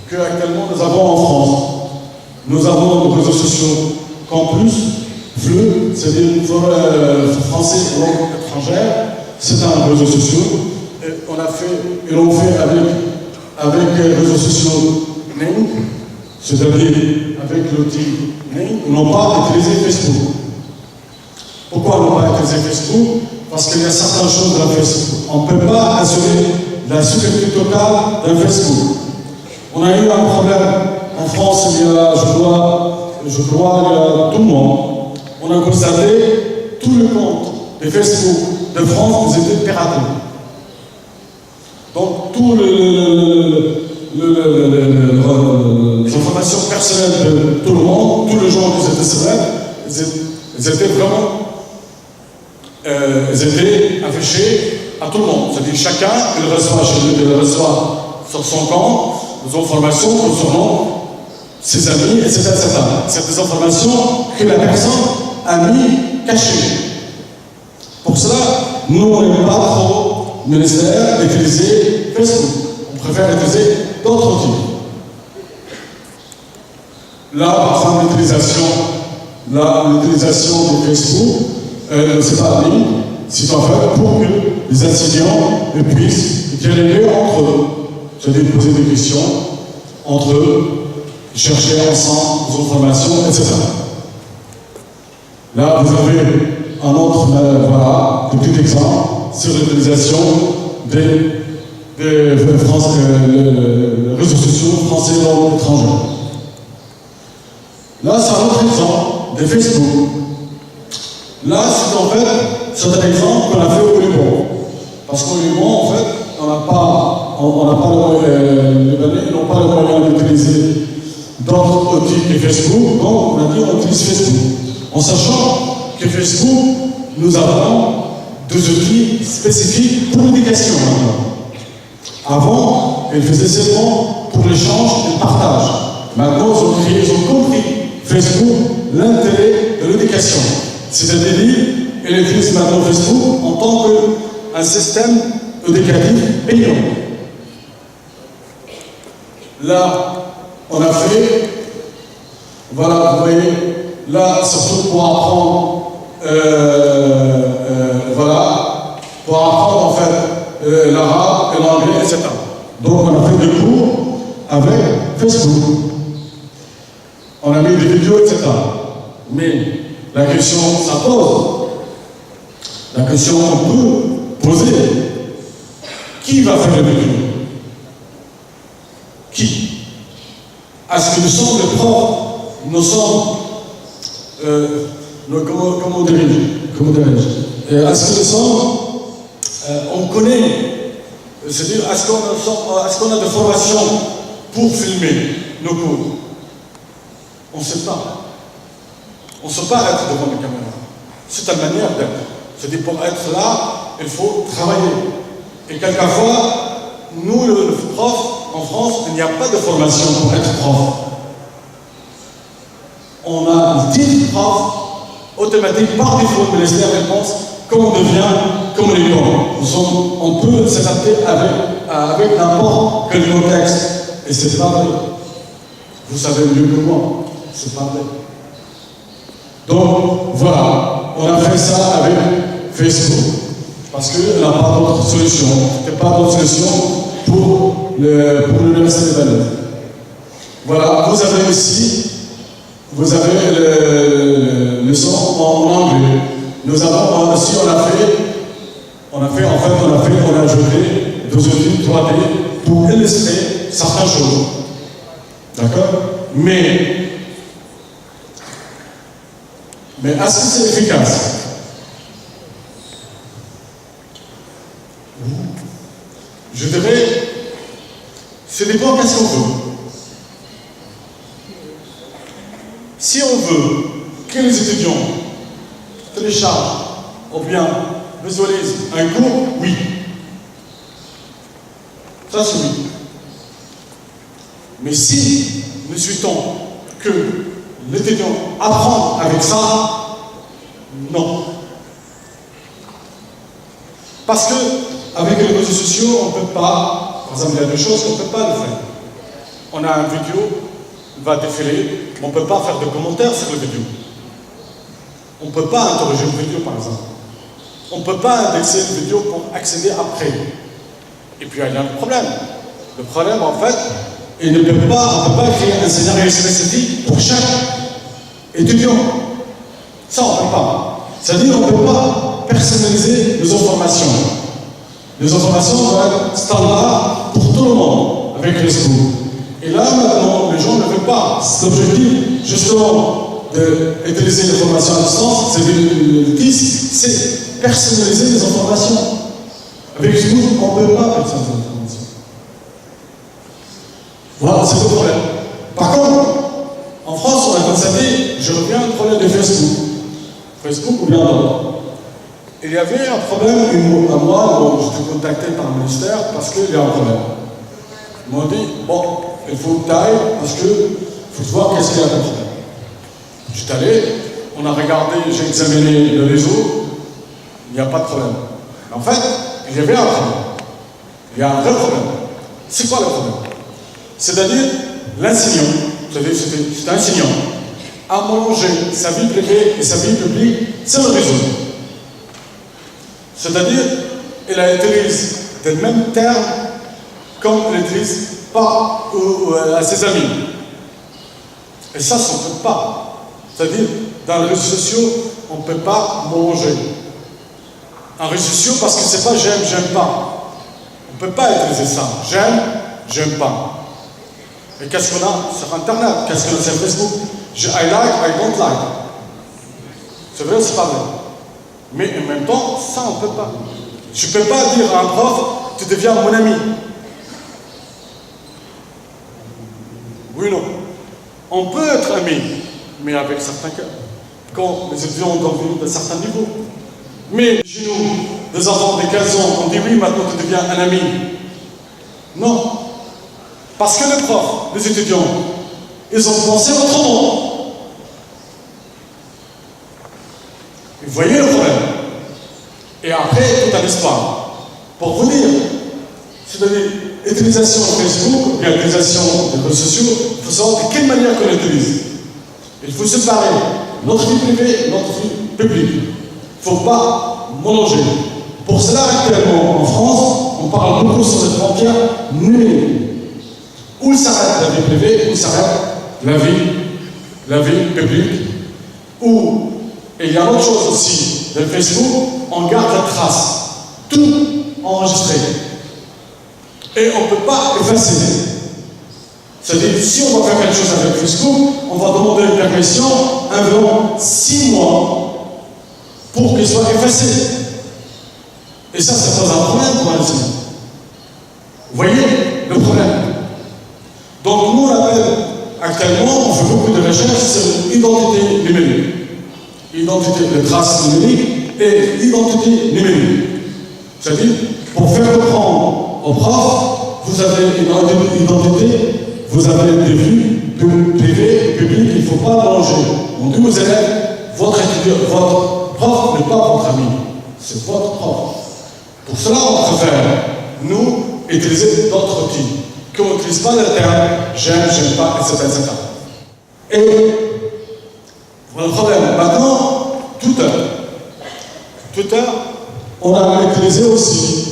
qu'actuellement nous avons en France. Nous avons des réseaux sociaux Campus, FLE, c'est-à-dire français et langue étrangère. C'est un réseau social. Et l'on fait avec les réseaux sociaux NING, c'est-à-dire avec l'outil NING, on n'a pas utilisé Facebook. Pourquoi on n'a pas utilisé Facebook? Parce qu'il y a certaines choses dans Facebook. On ne peut pas assurer la sécurité totale d'un Facebook. On a eu un problème en France il y a, je crois, il y a 2 mois. On a constaté tous les comptes de Facebook de France étaient piratés. Donc, toutes les informations personnelles de tout le monde, tous les gens qui étaient sur ils étaient vraiment affichés à tout le monde. C'est-à-dire chacun, il reçoit sur son compte des informations sur son nom, ses amis, etc., etc. C'est des informations que la personne a mis cachées. Pour cela, nous, on n'aime pas trop le ministère d'utiliser Facebook. On préfère utiliser d'autres outils. Là, par exemple, l'utilisation de Facebook, c'est pas en ligne, c'est en fait pour que les étudiants puissent dialoguer entre eux, c'est-à-dire poser des questions entre eux, chercher ensemble des informations, etc. Là, vous avez un autre, voilà, de petits exemples sur l'utilisation des réseaux sociaux français ou étrangers. Là, c'est un autre exemple de Facebook. Là, c'est en fait, c'est un exemple qu'on a fait au Liban. Parce qu'au Liban, en fait, on n'a pas les Libanais n'ont pas le moyen d'utiliser d'autres outils que Facebook, donc on a dit on utilise Facebook. En sachant que Facebook, nous avons des outils spécifiques pour l'éducation maintenant. Avant, ils faisaient seulement pour l'échange et le partage. Maintenant, ils ont compris Facebook, l'intérêt de l'éducation. C'est-à-dire, ils utilisent maintenant Facebook en tant qu'un système éducatif payant. Là, on a fait, voilà, vous voyez, là, surtout pour apprendre, voilà, pour apprendre en fait l'arabe et l'anglais, etc. Donc, on a fait des cours avec Facebook. On a mis des vidéos, etc. Mais la question, ça pose. La question qu'on peut poser, qui va faire les vidéos? Qui? Est-ce que nous sommes les profs? Nous sommes, comment dirais-je? Est-ce que nous sommes, on connaît, c'est-à-dire, est-ce qu'on a des formations pour filmer nos cours? On ne sait pas. On ne sait pas être devant les caméras. C'est une manière d'être. C'est-à-dire, pour être là, il faut travailler. Et quelquefois, nous, le prof, en France, il n'y a pas de formation pour être prof. On a 10 profs automatiques par défaut. Le ministère pense comme on devient, comme on est. On peut s'adapter avec n'importe quel contexte. Et c'est pas vrai. Vous savez mieux que moi. C'est pas vrai. Donc, voilà, on a fait ça avec Facebook, parce qu'il n'y a pas d'autre solution. Il n'y a pas d'autre solution pour l'université libanaise. Voilà, vous avez ici, vous avez le son en anglais. Nous avons aussi, on a ajouté des outils 3D pour illustrer certaines choses. D'accord? Mais est-ce que c'est efficace? Je dirais, c'est dépend qu'est-ce qu'on veut. Si on veut que les étudiants téléchargent ou bien visualisent un cours, oui. Ça, c'est oui. Mais si nous souhaitons que l'étudiant apprend avec ça, non. Parce que avec les réseaux sociaux, on ne peut pas, par exemple, il y a deux choses qu'on ne peut pas le faire. On a une vidéo, il va défiler, mais on ne peut pas faire de commentaires sur la vidéo. On ne peut pas interroger une vidéo, par exemple. On ne peut pas indexer une vidéo pour accéder après. Et puis, il y a un problème. Le problème, en fait, on ne peut pas créer un scénario spécifique pour chaque étudiant. Ça, on ne peut pas. C'est-à-dire qu'on ne peut pas personnaliser les informations. Les informations doivent être standards pour tout le monde avec Facebook. Et là, maintenant, les gens ne veulent pas. L'objectif, justement, d'utiliser l'information à distance, c'est personnaliser les informations. Avec Facebook, on ne peut pas personnaliser les informations. Voilà, c'est le problème. Par contre, en France, on a constaté, je reviens au problème de Facebook. Facebook ou bien d'autres. Il y avait un problème, à moi, bon, je suis contacté par le ministère parce qu'il y a un problème. Ils m'ont dit, bon, il faut que tu ailles parce que Il faut voir qu'est-ce qu'il y a comme problème. Je suis allé, on a regardé, j'ai examiné le réseau, il n'y a pas de problème. Mais en fait, il y avait un problème. Il y a un vrai problème. C'est quoi le problème? C'est-à-dire, l'enseignant, vous savez, c'est un enseignant, a mélangé sa vie privée et sa vie publique sur le réseau. C'est-à-dire, il a utilisé les mêmes termes comme il utilise pas à ses amis. Et ça ne peut pas. C'est-à-dire, dans les réseaux sociaux, on ne peut pas manger. En réseaux sociaux, parce que c'est pas j'aime, j'aime pas. On ne peut pas utiliser ça. J'aime, j'aime pas. Et qu'est-ce qu'on a sur Internet? Qu'est-ce qu'on a sur Facebook? I like, I don't like. C'est vrai ou c'est pas vrai? Mais en même temps, ça on ne peut pas. Je ne peux pas dire à un prof, tu deviens mon ami. Oui ou non? On peut être amis, mais avec certains cas. Quand les étudiants ont envie d'un certain niveau. Mais chez nous, des enfants de 15 ans, on dit oui, maintenant tu deviens un ami. Non. Parce que les profs, les étudiants, ils ont pensé autrement. Vous voyez le problème? Et après, toute une histoire. Pour vous dire, c'est-à-dire, l'utilisation de Facebook, bien l'utilisation des réseaux sociaux, il faut savoir de quelle manière qu'on l'utilise. Il faut séparer notre vie privée et notre vie publique. Il ne faut pas mélanger. Pour cela, actuellement, en France, on parle beaucoup sur cette frontière numérique. Où s'arrête la vie privée, où s'arrête la vie publique. Où, et il y a autre chose aussi, de Facebook, on garde la trace. Tout enregistré. Et on ne peut pas effacer. C'est-à-dire, si on va faire quelque chose avec Facebook, on va demander une permission environ 6 mois pour qu'il soit effacé. Et ça pose un problème pour un enseignant. Vous voyez le problème? Donc, nous, on appelle actuellement, on fait beaucoup de recherches sur l'identité numérique. Identité de trace numérique et identité numérique. C'est-à-dire, pour faire comprendre aux profs, vous avez une identité, vous avez des vues privées, publiques, il ne faut pas mélanger. On dit aux élèves, votre prof n'est pas votre ami, c'est votre prof. Pour cela, on préfère, nous, utiliser d'autres outils, qu'on n'utilise pas le terme j'aime, j'aime pas, etc., etc. Et voilà le problème. Maintenant, Twitter, on a utilisé aussi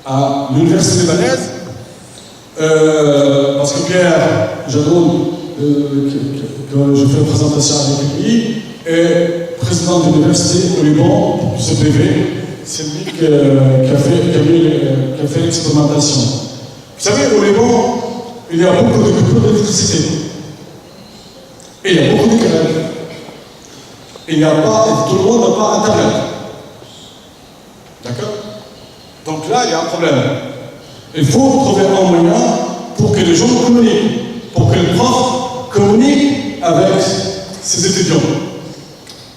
à l'université libanaise, parce que Pierre Jadot, que je fais une présentation avec lui, est président de l'université au Liban, ce PV, c'est lui qui a fait l'expérimentation. Vous savez, au Liban, il y a beaucoup de coupures d'électricité. Et il y a beaucoup de grèves. Il n'y a pas, tout le monde n'a pas Internet. D'accord? Donc là, il y a un problème. Il faut trouver un moyen pour que les gens communiquent, pour que les profs communiquent avec ses étudiants.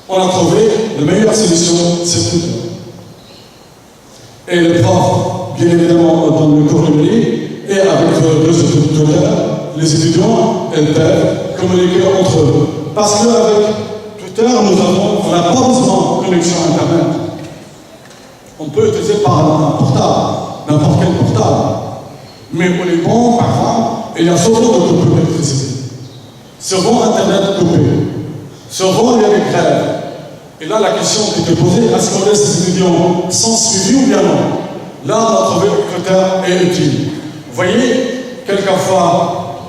On a trouvé la meilleure solution, c'est Twitter. Et les profs, bien évidemment, dans le cours numérique, et avec le réseau Twitter, les étudiants, elles peuvent communiquer entre eux. Parce qu'avec Twitter, on n'a pas besoin de connexion Internet. On peut utiliser par un portable, n'importe quel portable. Mais au Liban, par exemple, il y a souvent de coupures d'électricité. Souvent Internet coupé. Souvent il y a des grèves. Et là, la question qui était posée, est-ce qu'on laisse les étudiants sans suivi ou bien non? Là, on a trouvé que Twitter est utile. Vous voyez, quelquefois,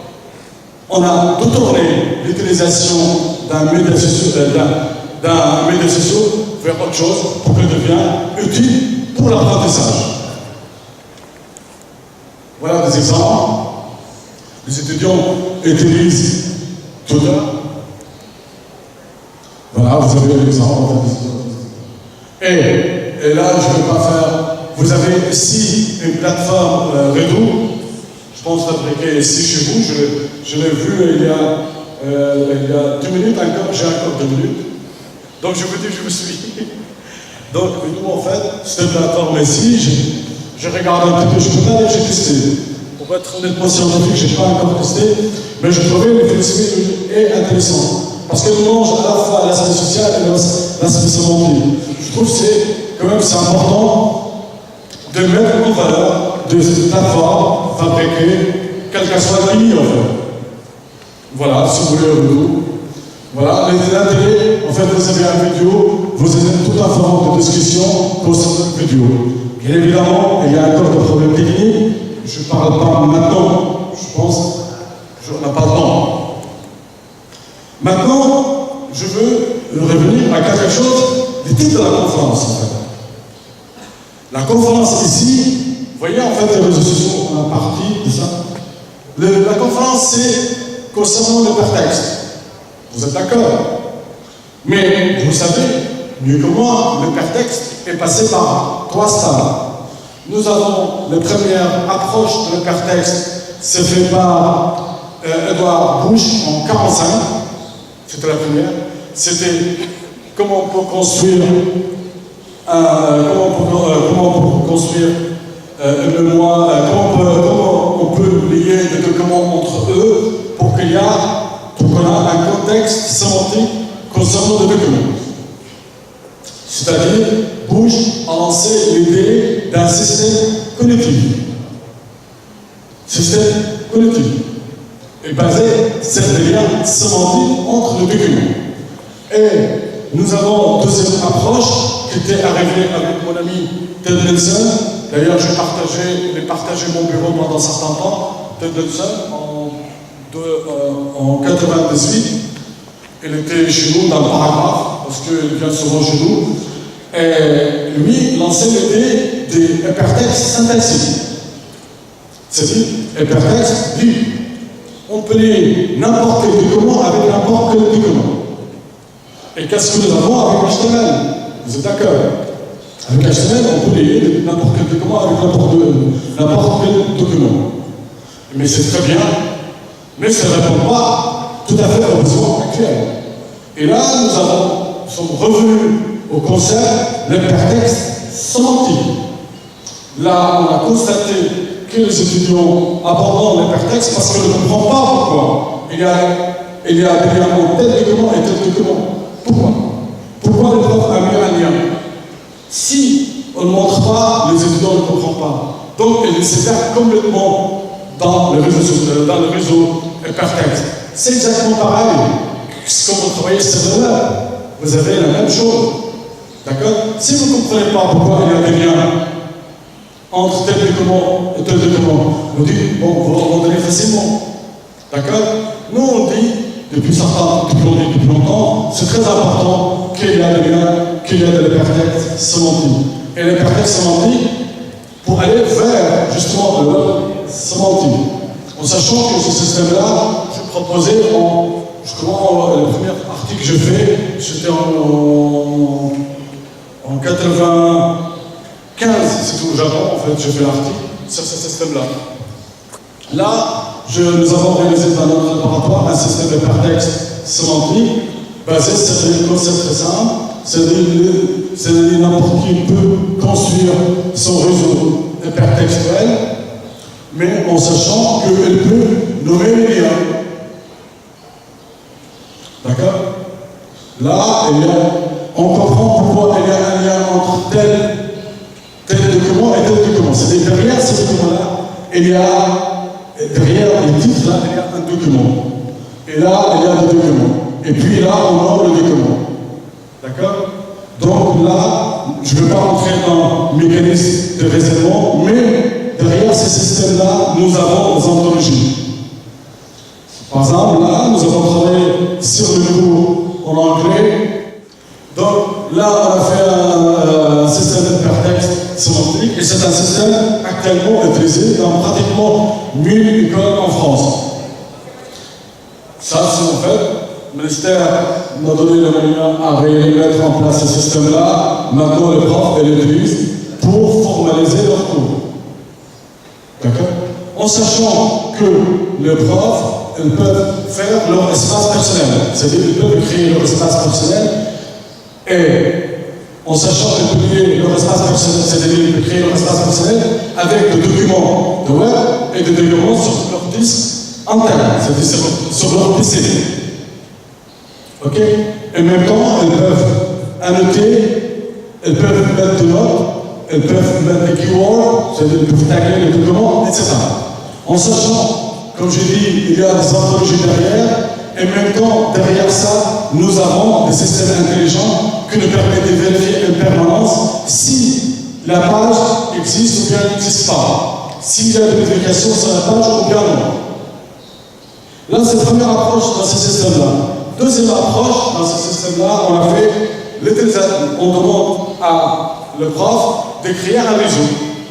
on a détourné l'utilisation d'un média social vers autre chose pour qu'il devienne utile pour l'apprentissage. Voilà des exemples. Les étudiants utilisent Twitter. Voilà, vous avez l'exemple. Et là, je ne vais pas faire. Vous avez ici une plateforme Redo. Je pense fabriquée ici chez vous. Je l'ai vu il y a 2 minutes encore. J'ai encore 2 minutes. Donc je vous dis, je me suis. Donc nous, en fait, cette plateforme ici, je regarde un petit peu. Je peux pas dire que j'ai testé. Pour pour être honnêtement scientifique, je n'ai pas encore testé, mais je trouvais le philosophie est intéressant. Parce qu'elle mange à la fois l'aspect social et l'aspect sémantique. Je trouve que c'est important de mettre en valeur de cette plateforme fabriquée, quel que soit le pays en fait. Voilà, si vous voulez vous. Voilà, l'intérêt, en fait, vous avez une vidéo, vous avez toute une forme de discussion concernant la vidéo. Bien évidemment, il y a encore des problèmes techniques, je ne parle pas maintenant, je pense, on n'a pas le temps. Maintenant, je veux revenir à quelque chose du titre de la conférence, en fait. La conférence ici, vous voyez, en fait, les réseaux sociaux ont une partie de ça. La conférence, c'est concernant l'hypertexte. Vous êtes d'accord? Mais vous savez, mieux que moi, l'hypertexte est passé par 3 stades. Nous avons la première approche de l'hypertexte, c'est fait par Edward Bush en 1945. C'était la première. C'était comment on peut construire une mémoire, comment on peut lier les documents entre eux pour qu'on ait un contexte sémantique concernant les documents. C'est-à-dire, Bush a lancé l'idée d'un système cognitif. Système cognitif. Et basé sur des liens sémantiques entre les documents. Et nous avons une deuxième approche qui était arrivée avec mon ami Ted Nelson. D'ailleurs, j'ai partagé mon bureau pendant un certain temps. Ted Nelson, en 98, il était chez nous dans le paragraphe, parce qu'il vient souvent chez nous. Et lui lançait l'idée des hypertextes synthétiques. C'est-à-dire, hypertexte libre. On peut lire n'importe quel document avec n'importe quel document. Et qu'est-ce que nous avons avec HTML? Vous êtes d'accord? Avec HTML, on peut lire n'importe quel document avec n'importe quel document. Mais c'est très bien, mais ça ne répond pas tout à fait aux besoins actuels. Et là, nous sommes revenus au concept de l'hypertexte sémantique. Là, on a constaté que les étudiants abandonnent l'hypertexte parce qu'ils ne comprennent pas pourquoi. Il y a des liens tel document et tel document. Pourquoi le prof a mis un lien? Si on ne montre pas, les étudiants ne comprennent pas. Donc, ils se perdent complètement dans le réseau hypertexte. C'est exactement pareil. Quand vous travaillez sur le web, vous avez la même chose. D'accord? Si vous ne comprenez pas pourquoi il y a des liens entre tel document et tel document, vous dites, bon, vous abandonnez facilement. D'accord? Nous, on dit, depuis longtemps, c'est très important qu'il y a des liens, qu'il y a de l'hypertexte sémantique. Et l'hypertexte sémantique, pour aller vers, justement, le web sémantique. En sachant que ce système-là, je proposais le premier article que j'ai fait, c'était en 95, c'est au Japon, en fait, j'ai fait l'article sur ce système-là. Là, nous avons réalisé dans notre laboratoire un système d'hypertexte sémantique basé sur des concepts très simples, c'est-à-dire n'importe qui peut construire son réseau hypertextuel, mais en sachant qu'il peut nommer les liens. D'accord? Là, on comprend pourquoi il y a un lien entre tel document et tel document. C'est-à-dire derrière ce document-là, derrière les titres, là, il y a un document. Et là, il y a des documents. Et puis là, on nomme le document. D'accord? Donc là, je ne veux pas rentrer dans le mécanisme de raisonnement, mais derrière ces systèmes-là, nous avons des ontologies. Par exemple, là, nous avons travaillé sur le cours en anglais. Donc là, on a fait un système d'hypertexte sémantique et c'est un système actuellement utilisé dans pratiquement 1000 écoles en France. Ça, c'est en fait, le ministère m'a donné le moyen à mettre en place ce système-là. Maintenant, les profs l'utilisent pour formaliser leur cours. D'accord? En sachant que les profs, ils peuvent faire leur espace personnel. C'est-à-dire qu'ils peuvent créer leur espace personnel et en sachant qu'ils peuvent créer leur espace personnel, c'est-à-dire qu'ils peuvent créer leur espace personnel avec des documents de web et des documents sur leur disque interne, c'est-à-dire sur leur PC. Ok? Et en même temps, elles peuvent annoter, elles peuvent mettre des notes, elles peuvent mettre des keywords, c'est-à-dire elles peuvent taguer les documents, etc. En sachant, comme j'ai dit, il y a des anthologies derrière, et en même temps, derrière ça, nous avons des systèmes intelligents qui nous permettent de vérifier en permanence si la page existe ou bien n'existe pas. S'il y a des vérifications sur la page ou bien non. Là, c'est la première approche dans ce système-là. Deuxième approche dans ce système-là, on a fait l'utilisation. On demande à le prof de créer un réseau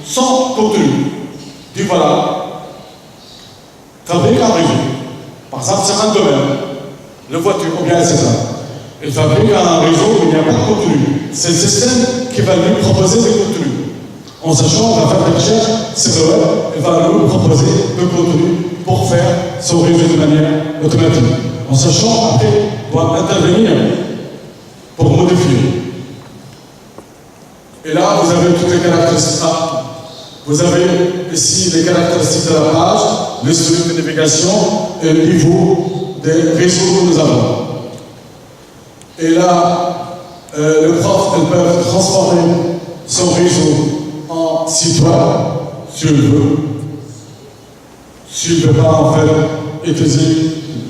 sans contenu. Dit voilà, fabrique un réseau. Par exemple, c'est un domaine, la voiture ou bien etc. Il fabrique un réseau où il n'y a pas de contenu. C'est le système qui va lui proposer des contenus. En sachant, on va faire des recherches sur le web, il va nous proposer le contenu pour faire son réseau de manière automatique. En sachant, après, on va intervenir pour modifier. Et là, vous avez toutes les caractéristiques. Vous avez ici les caractéristiques de la page, l'historique de navigation et le niveau des réseaux que nous avons. Et là, le prof, elle peut transformer son réseau en site web, s'il veut. S'il ne veut pas, en fait, utiliser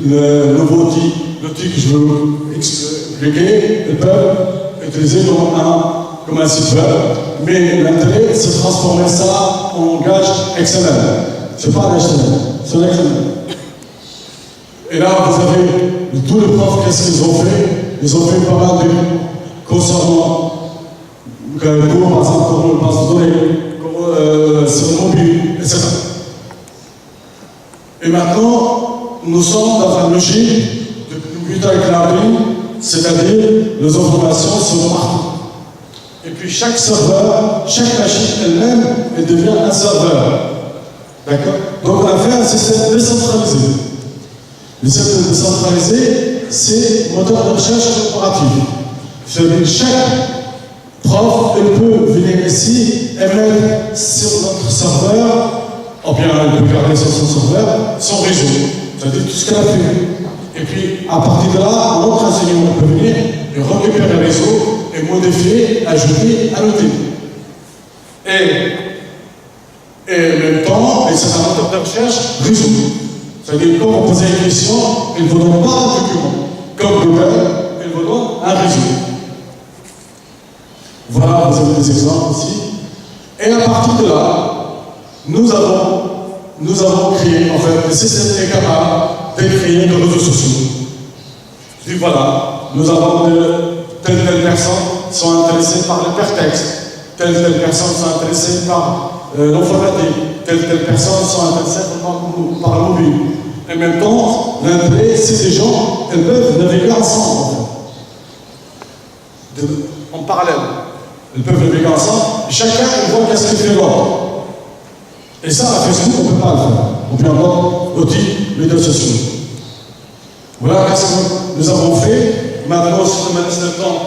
le nouveau outil, l'outil que je veux expliquer, ils peuvent utiliser comme un site web. Mais l'intérêt, c'est de transformer ça en langage XML. Ce n'est pas un HTML, c'est un XML. Et là, vous avez tous les profs, qu'est-ce qu'ils ont fait? Ils ont fait pas mal de concernant par exemple, comme on passe de données, sur le mobile, etc. Et maintenant, nous sommes dans une logique de computer clouding, c'est-à-dire les informations sont partout. Et puis chaque serveur, chaque machine elle-même, elle devient un serveur. D'accord? Donc on a fait un système décentralisé. Le système décentralisé, c'est moteur de recherche coopérative. C'est-à-dire chaque prof, elle peut venir ici et mettre sur notre serveur, ou bien elle peut garder sur son serveur, son réseau. C'est-à-dire tout ce qu'elle a fait. Et puis, à partir de là, notre enseignant peut venir et récupérer le réseau et modifier, ajouter, annoter. Et en même temps, et c'est un moteur de recherche réseau. C'est-à-dire, quand on pose une question, il ne vous donne pas un document. Comme Google, il vous donne un réseau. Voilà, vous avez des exemples aussi. Et à partir de là, nous avons créé, en fait, le système qui est capable de créer des réseaux sociaux. Je dis voilà, nous avons telle personnes sont intéressées par l'hypertexte, telle personnes sont intéressées par l'informatique, telle personnes sont intéressées par le mobile. Et en même temps, l'intérêt, c'est ces gens, elles peuvent naviguer ensemble, en parallèle. Elles peuvent naviguer ensemble, et chacun voit qu'est-ce qu'il fait l'autre. Et ça, à Facebook, on ne peut pas le faire. On peut avoir outils médias sociaux. Voilà ce que nous avons fait. Maintenant, si on a le temps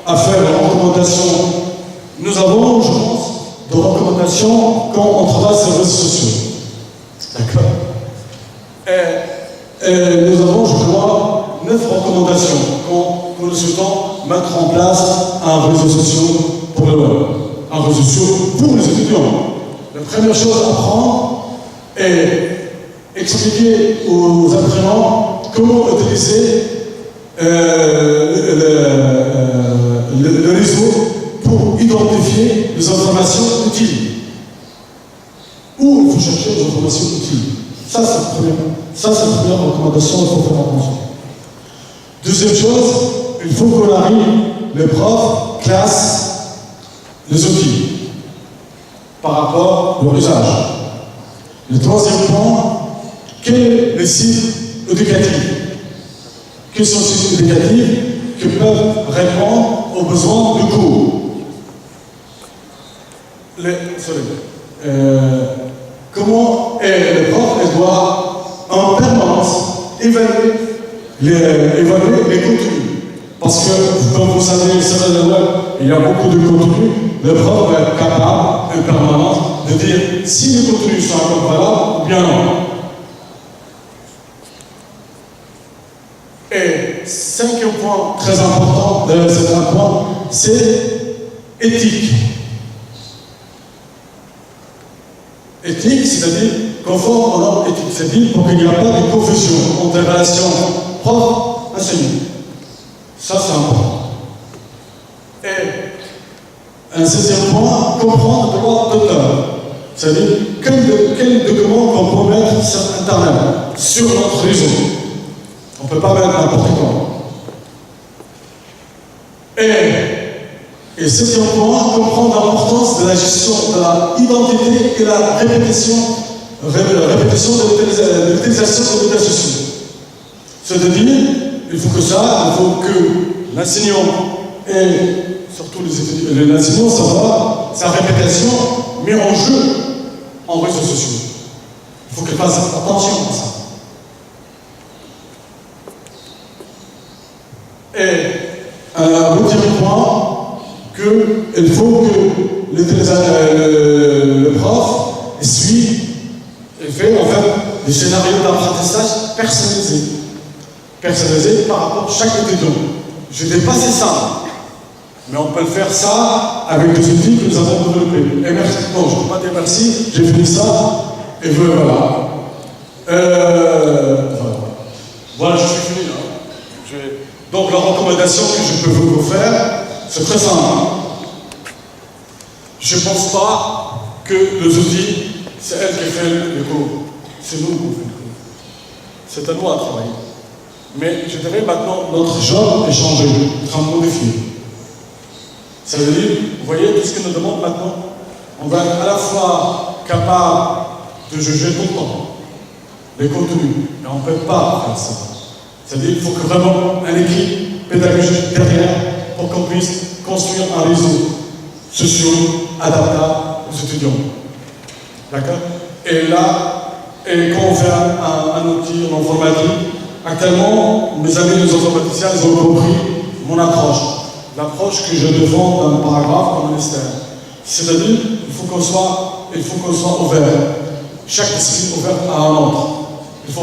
à faire des recommandations, nous avons, je pense, des recommandations quand on travaille sur les réseaux sociaux. D'accord? Et nous avons, je crois, 9 recommandations quand nous souhaitons mettre en place un réseau social pour le web. Un réseau social pour les étudiants. La première chose à apprendre est expliquer aux apprenants comment utiliser le réseau pour identifier les informations utiles. Où il faut chercher les informations utiles. Ça, c'est la première recommandation qu'il faut faire attention. Deuxième chose, il faut qu'on arrive, les profs classent les outils par rapport à leur usage. Le troisième point, quels sont les sites éducatifs? Quels sont les sites éducatifs qui peuvent répondre aux besoins du cours? Comment le prof doit en permanence évaluer les contenus? Parce que, comme vous savez, sur le web, il y a beaucoup de contenus. Le prof va être capable, en permanence, de dire si les contenus sont encore valables ou bien non. Et cinquième point très important, c'est un point, c'est éthique. Éthique, c'est-à-dire conforme aux normes éthiques, c'est-à-dire pour qu'il n'y ait pas de confusion entre les relations prof-enseignant. Ça, c'est important. Et un 16e point, comprendre le droit d'auteur. C'est-à-dire quel document qu'on peut mettre sur Internet, sur notre réseau. On ne peut pas mettre n'importe quoi. Et 7e point, comprendre l'importance de la gestion de l'identité et la répétition de l'utilisation des médias sociaux. C'est-à-dire, il faut que l'enseignant et surtout les enseignants savoir sa répétition met en jeu en réseaux sociaux. Il faut qu'ils fassent attention à ça. Et un deuxième point, qu'il faut que le prof suit et fait en fait des scénarios d'apprentissage personnalisés par rapport à chaque étudiant. J'ai dépassé ça, mais on peut faire ça avec des outils que nous avons développés. Et merci. Non, je ne peux pas dire merci, j'ai fini ça, et voilà. Voilà, je suis fini. Donc la recommandation que je peux vous faire, c'est très simple. Je ne pense pas que les outils, c'est elle qui fait le cours. C'est nous qui fait le cours. C'est à nous à travailler. Mais je dirais maintenant, notre job est changé, sera modifié. Ça veut dire, vous voyez, tout ce que nous demande maintenant, on va être à la fois capable de juger tout le temps les contenus, mais on ne peut pas faire ça. C'est-à-dire qu'il faut que vraiment un équipe pédagogique derrière pour qu'on puisse construire un réseau social adaptable aux étudiants. D'accord? Et là, quand on fait un outil en informatique, actuellement, mes amis les informaticiens, ils ont compris mon approche. L'approche que je défends dans le paragraphe au ministère. C'est-à-dire qu'il faut qu'on soit ouvert. Chaque discipline ouverte à un autre. Il ne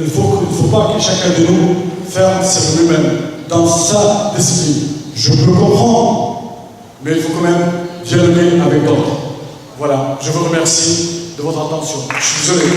faut pas que chacun de nous ferme sur lui-même dans sa discipline. Je peux comprendre, mais il faut quand même dialoguer avec d'autres. Voilà, je vous remercie de votre attention. Je suis désolé.